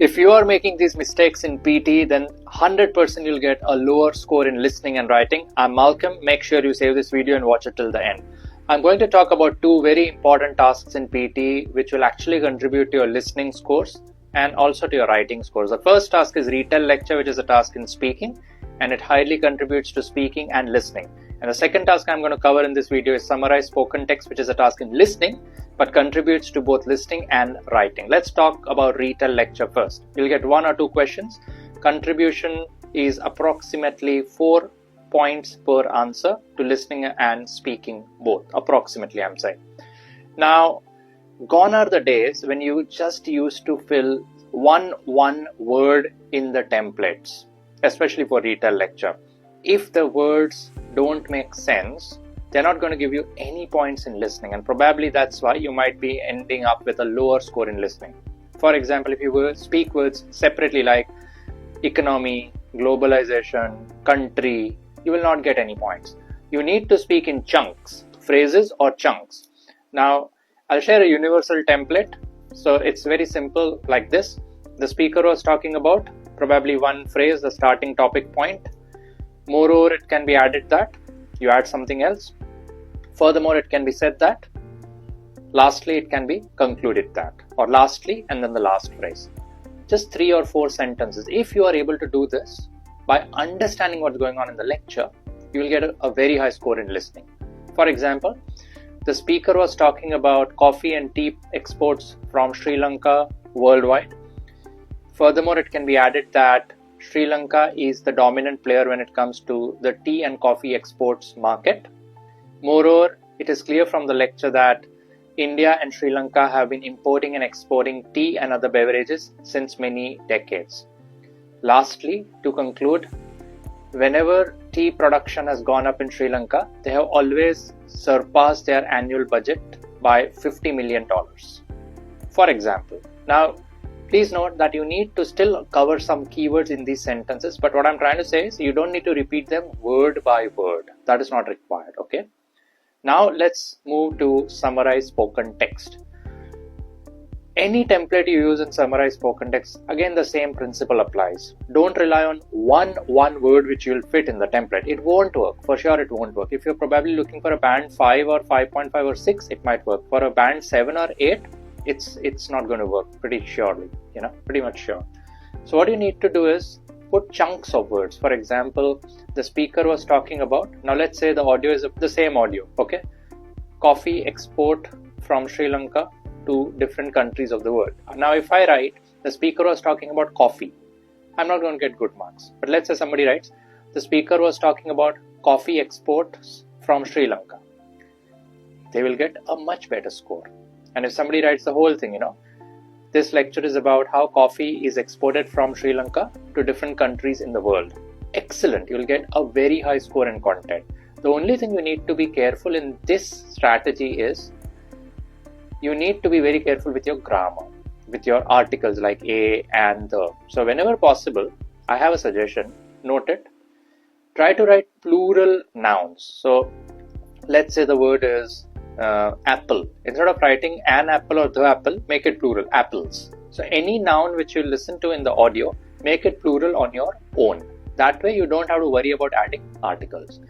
If you are making these mistakes in PT, then 100% you'll get a lower score in listening and writing. I'm Malcolm. Make sure you save this video and watch it till the end. I'm going to talk about two very important tasks in PT which will actually contribute to your listening scores and also to your writing scores. The first task is Retell Lecture, which is a task in speaking, and it highly contributes to speaking and listening. And the second task I'm going to cover in this video is Summarize Spoken Text, which is a task in listening but contributes to both listening and writing. Let's talk about Retell Lecture first. You'll get 1 or 2 questions. Contribution is approximately 4 points per answer to listening and speaking both. Approximately, I'm saying. Now, gone are the days when you just used to fill one word in the templates, especially for Retell Lecture. If the words don't make sense, they're not going to give you any points in listening, and probably that's why you might be ending up with a lower score in listening. For example, if you speak words separately like economy, globalization, country, you will not get any points. You need to speak in chunks, phrases or chunks. Now, I'll share a universal template. So it's very simple like this. The speaker was talking about probably one phrase, the starting topic point. Moreover, it can be added that you add something else. Furthermore, it can be said that. Lastly, it can be concluded that, or lastly and then the last phrase. Just 3 or 4 sentences. If you are able to do this by understanding what's going on in the lecture, you will get a very high score in listening. For example, the speaker was talking about coffee and tea exports from Sri Lanka worldwide. Furthermore, it can be added that Sri Lanka is the dominant player when it comes to the tea and coffee exports market. Moreover, it is clear from the lecture that India and Sri Lanka have been importing and exporting tea and other beverages since many decades. Lastly, to conclude, whenever tea production has gone up in Sri Lanka, they have always surpassed their annual budget by $50 million. For example, now please note that you need to still cover some keywords in these sentences, but what I'm trying to say is you don't need to repeat them word by word. That is not required, okay? Now let's move to Summarize Spoken Text. Any template you use in Summarize Spoken Text, again the same principle applies. Don't rely on one word which you'll fit in the template. It won't work. For sure it won't work. If you're probably looking for a band 5 or 5.5 or 6, it might work. For a band 7 or 8, it's not going to work, pretty surely, pretty much sure. So what you need to do is put chunks of words. For example, the speaker was talking about, now let's say the audio is the same audio, okay? Coffee export from Sri Lanka to different countries of the world. Now if I write, the speaker was talking about coffee, I'm not going to get good marks. But let's say somebody writes, the speaker was talking about coffee exports from Sri Lanka. They will get a much better score. And if somebody writes the whole thing, this lecture is about how coffee is exported from Sri Lanka to different countries in the world. Excellent. You'll get a very high score in content. The only thing you need to be careful in this strategy is you need to be very careful with your grammar, with your articles like a, and, the. So whenever possible, I have a suggestion. Note it. Try to write plural nouns. So let's say the word is apple. Instead of writing an apple or the apple, make it plural, apples. So any noun which you listen to in the audio, make it plural on your own. That way you don't have to worry about adding articles.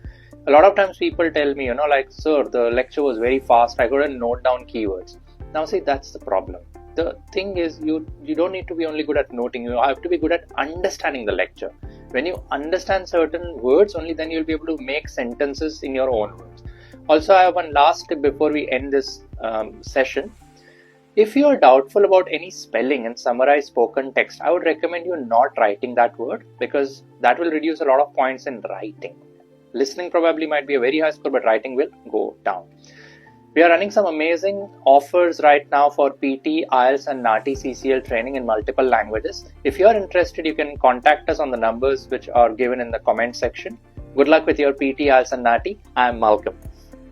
A lot of times people tell me, like, sir, the lecture was very fast, I couldn't note down keywords. Now see, that's the problem. The thing is, you don't need to be only good at noting, you have to be good at understanding the lecture. When you understand certain words, only then you'll be able to make sentences in your own words. Also, I have one last tip before we end this session. If you are doubtful about any spelling in Summarize Spoken Text, I would recommend you not writing that word, because that will reduce a lot of points in writing. Listening probably might be a very high score, but writing will go down. We are running some amazing offers right now for PT, IELTS and NATI CCL training in multiple languages. If you are interested, you can contact us on the numbers which are given in the comment section. Good luck with your PT, IELTS and NATI. I am Malcolm.